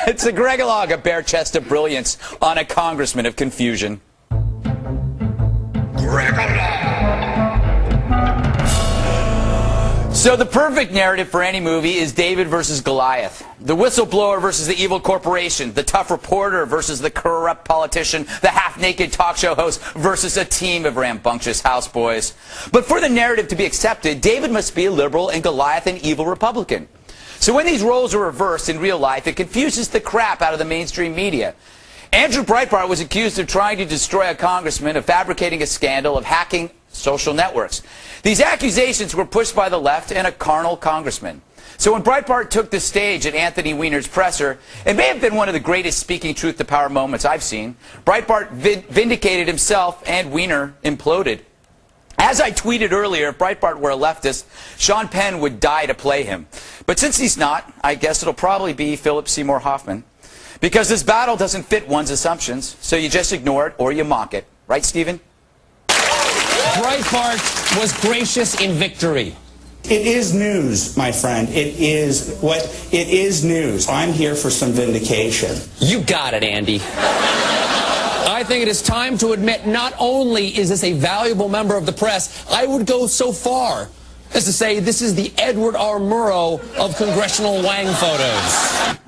It's a Gregolog, a bare chest of brilliance on a congressman of confusion. So the perfect narrative for any movie is David versus Goliath. The whistleblower versus the evil corporation. The tough reporter versus the corrupt politician. The half-naked talk show host versus a team of rambunctious houseboys. But for the narrative to be accepted, David must be a liberal and Goliath an evil Republican. So when these roles are reversed in real life, it confuses the crap out of the mainstream media. Andrew Breitbart was accused of trying to destroy a congressman, of fabricating a scandal, of hacking social networks. These accusations were pushed by the left and a carnal congressman. So when Breitbart took the stage at Anthony Weiner's presser, it may have been one of the greatest speaking truth to power moments I've seen. Breitbart vindicated himself and Weiner imploded. As I tweeted earlier, if Breitbart were a leftist, Sean Penn would die to play him. But since he's not, I guess it'll probably be Philip Seymour Hoffman. Because this battle doesn't fit one's assumptions, so you just ignore it or you mock it. Right, Stephen? Breitbart was gracious in victory. It is news, my friend. It is news. I'm here for some vindication. You got it, Andy. I think it is time to admit not only is this a valuable member of the press, I would go so far as to say this is the Edward R. Murrow of congressional Wang photos.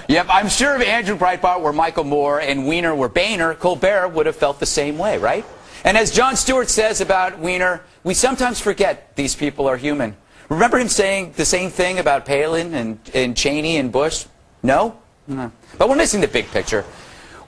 Yep, I'm sure if Andrew Breitbart were Michael Moore and Weiner were Boehner, Colbert would have felt the same way, right? And as Jon Stewart says about Weiner, we sometimes forget these people are human. Remember him saying the same thing about Palin and Cheney and Bush? No? No. But we're missing the big picture.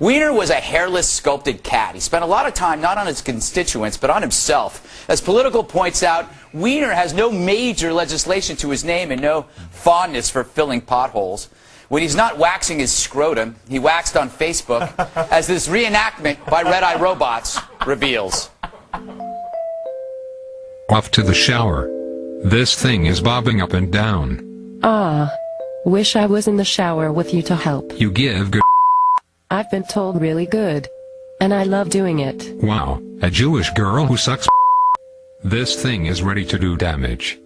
Weiner was a hairless, sculpted cat. He spent a lot of time not on his constituents, but on himself. As Political points out, Weiner has no major legislation to his name and no fondness for filling potholes. When he's not waxing his scrotum, he waxed on Facebook, as this reenactment by Red Eye Robots reveals. Off to the shower. This thing is bobbing up and down. Ah. Wish I was in the shower with you to help. You give good. I've been told really good. And I love doing it. Wow, a Jewish girl who sucks. This thing is ready to do damage.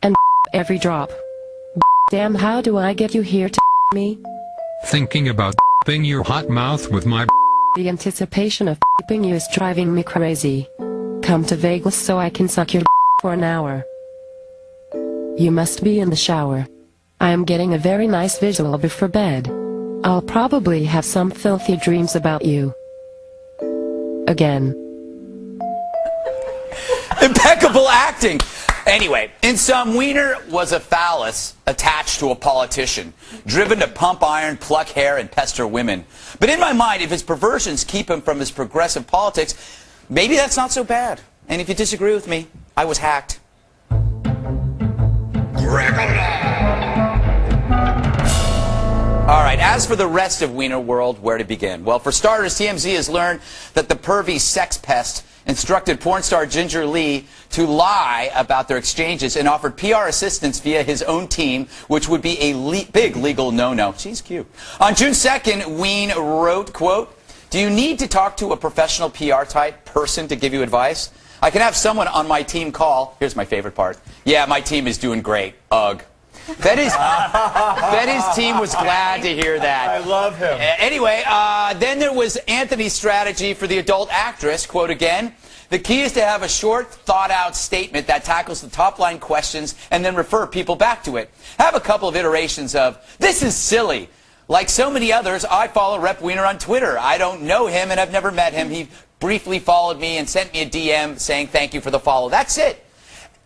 And every drop. Damn, how do I get you here to me? Thinking about ing your hot mouth with my. The anticipation of you is driving me crazy. Come to Vegas so I can suck your for an hour. You must be in the shower. I am getting a very nice visual before bed. I'll probably have some filthy dreams about you. Again. Impeccable acting! Anyway, in sum, Weiner was a phallus attached to a politician, driven to pump iron, pluck hair, and pester women. But in my mind, if his perversions keep him from his progressive politics, maybe that's not so bad. And if you disagree with me, I was hacked. All right, as for the rest of Weiner world, where to begin? Well, for starters, TMZ has learned that the pervy sex pest instructed porn star Ginger Lee to lie about their exchanges and offered PR assistance via his own team, which would be a big legal no-no. She's cute. On June 2nd, Ween wrote, quote, "Do you need to talk to a professional PR type person to give you advice? I can have someone on my team call." Here's my favorite part. "Yeah, my team is doing great. Ugh." Betty's team was glad to hear that. I love him. Anyway, then there was Anthony's strategy for the adult actress. Quote again, "The key is to have a short, thought-out statement that tackles the top-line questions and then refer people back to it. Have a couple of iterations of, 'This is silly.' Like so many others, I follow Rep. Weiner on Twitter. I don't know him and I've never met him. He briefly followed me and sent me a DM saying thank you for the follow. That's it.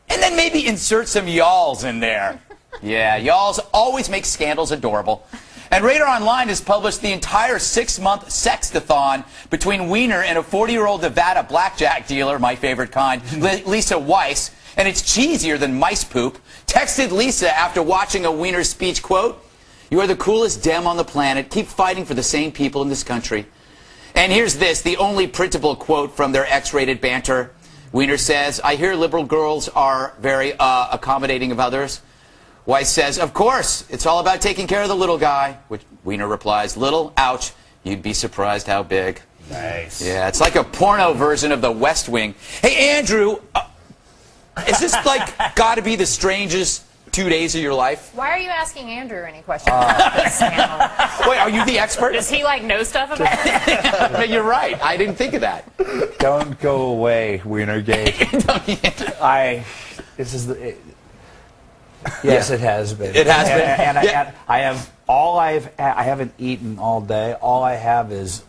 And then maybe insert some y'alls in there." Yeah, y'alls always make scandals adorable. And Radar Online has published the entire 6-month sextathon between Weiner and a 40-year-old Nevada blackjack dealer, my favorite kind, Lisa Weiss, and it's cheesier than mice poop. Texted Lisa after watching a Weiner speech, quote, "You are the coolest dem on the planet. Keep fighting for the same people in this country." And here's this, the only printable quote from their X-rated banter. Weiner says, "I hear liberal girls are very accommodating of others." Weiss says, "Of course, it's all about taking care of the little guy." Which Weiner replies, "Little? Ouch. You'd be surprised how big." Nice. Yeah, it's like a porno version of the West Wing. Hey, Andrew, is this like got to be the strangest 2 days of your life? Why are you asking Andrew any questions about this scandal? Wait, are you the expert? Does he like know stuff about it? You're right. I didn't think of that. Don't go away, Wienergate. Yes, it has been. It has been. And Yeah. I haven't eaten all day. All I have is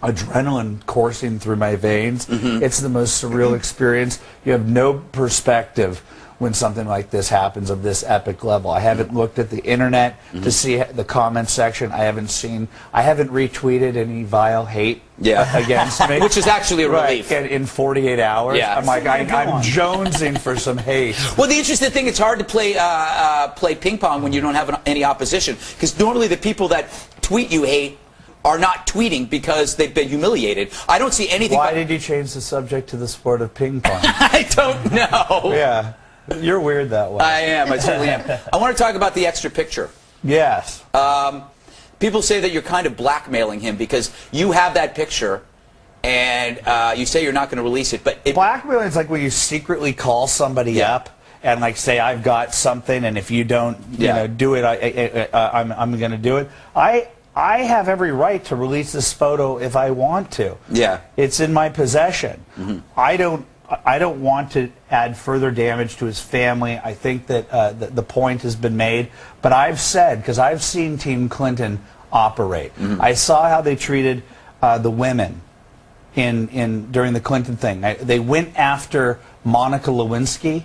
adrenaline coursing through my veins. It's the most surreal experience. You have no perspective when something like this happens of this epic level. I haven't looked at the internet to see the comment section. I haven't retweeted any vile hate against me. Which is actually a relief. Right. In 48 hours. Yeah. I'm like, I'm jonesing for some hate. Well, the interesting thing, it's hard to play ping pong when you don't have any opposition. Because normally the people that tweet you hate are not tweeting because they've been humiliated. I don't see anything. Why did you change the subject to the sport of ping pong? I don't know. Yeah. You're weird that way. I am. I certainly am. I want to talk about the extra picture. Yes. People say that you're kind of blackmailing him because you have that picture and you say you're not going to release it. But blackmailing is like when you secretly call somebody up and like say, I've got something, and if you don't do it, I'm going to do it. I have every right to release this photo if I want to. Yeah. It's in my possession. I don't want to add further damage to his family. I think that the point has been made. But I've said, because I've seen Team Clinton operate. I saw how they treated the women during the Clinton thing. They went after Monica Lewinsky.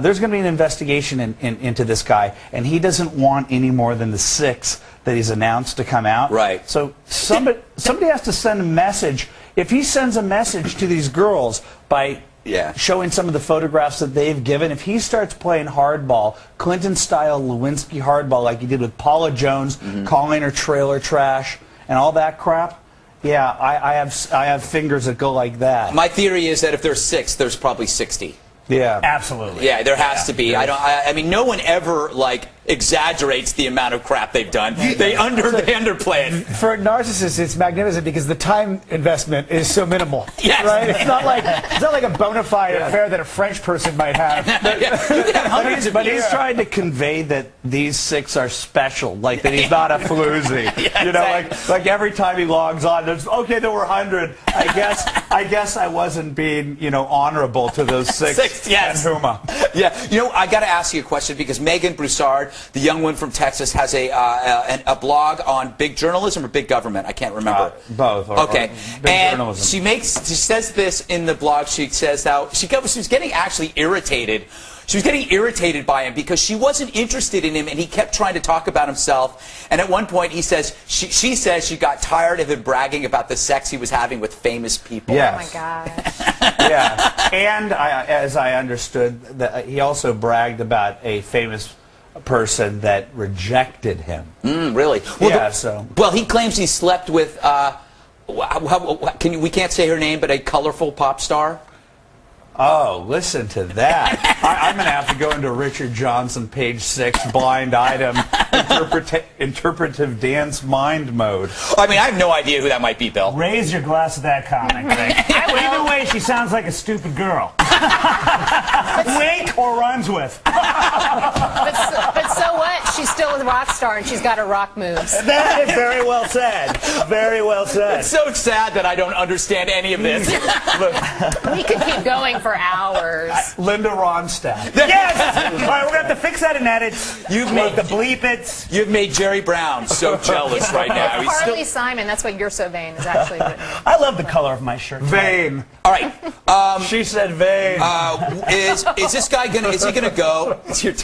There's going to be an investigation into this guy, and he doesn't want any more than the 6 that he's announced to come out. Right. So somebody has to send a message. If he sends a message to these girls by showing some of the photographs that they've given, if he starts playing hardball, Clinton-style Lewinsky hardball like he did with Paula Jones, calling her trailer trash and all that crap, yeah, I have fingers that go like that. my theory is that if there's 6, there's probably 60. Yeah. Absolutely. Yeah, there has to be. I mean, no one ever exaggerates the amount of crap they've done. They underplay it. For narcissists, it's magnificent because the time investment is so minimal. Yes. Right? It's not like a bona fide affair that a French person might have. You could have hundreds of But he's trying to convey that these 6 are special, like that he's not a floozy. You know, like every time he logs on, there's okay, there were 100. I guess I wasn't being, honorable to those 6. Yes. And Huma. Yeah. I got to ask you a question because Megan Broussard, the young one from Texas, has a blog on big journalism or big government. I can't remember. Both. Okay. Big journalism. She says this in the blog. She says how she was getting actually irritated. She was getting irritated by him because she wasn't interested in him, and he kept trying to talk about himself. And at one point, she says she got tired of him bragging about the sex he was having with famous people. Yes. Oh my gosh. Yeah, and as I understood, that he also bragged about a famous person that rejected him. Really? Well, well, he claims he slept with. We can't say her name, but a colorful pop star. Oh, listen to that. I'm going to have to go into Richard Johnson, page 6, blind item, interpretive dance mind mode. I mean, I have no idea who that might be, Bill. Raise your glass to that comment, Greg. Either way, she sounds like a stupid girl. Wink or runs with. But so what? She's still a rock star and she's got her rock moves. That is very well said. Very well said. It's so sad that I don't understand any of this. We could keep going for hours. Linda Ronstadt. Yes! All right, we're going to have to fix that and edit. You've made the bleep it. You've made Jerry Brown so jealous right now. He's Harley Simon, that's what You're So Vain is actually written. I love the color of my shirt. Vain. All right. She said vain. Is this guy is he gonna go? It's your